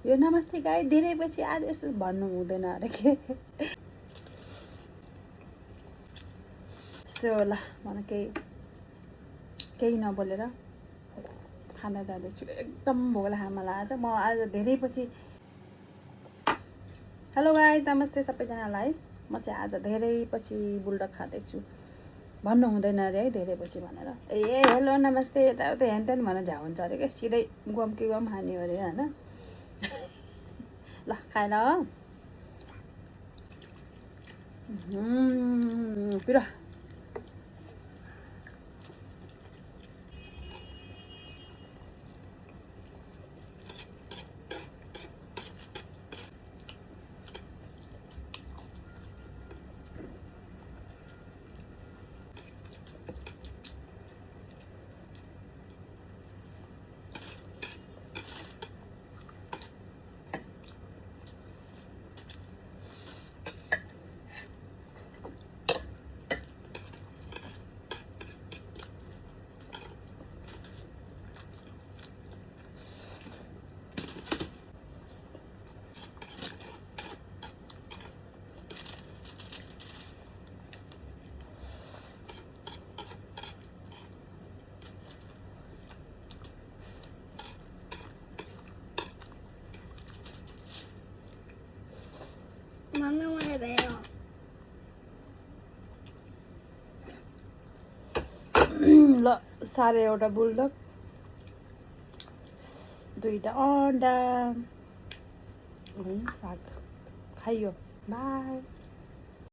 यो नमस्ते गाई धेरै पछि आज यस्तो भन्नु हुँदैन अरे के यस्तो ल मन केही नबोलेर खाना जाँदैछु एकदम भोक लाग्यो मलाई आज म आज धेरै पछि हेलो गाइस नमस्ते सबैजनालाई म चाहिँ आज धेरै पछि बुल्डक खाँदैछु भन्नु हुँदैन अरे है धेरै पछि भनेर ए हेलो नमस्ते यताउता हेनतेन भन्न झा हुन्छ अरे क्या सिधै गम कि गम हान्यो अरे होइन ल खाएन पिरो मम्मी मलाई भेट ल 1.5 बुल्डक 2टा अन्डा साग खाइयो बाई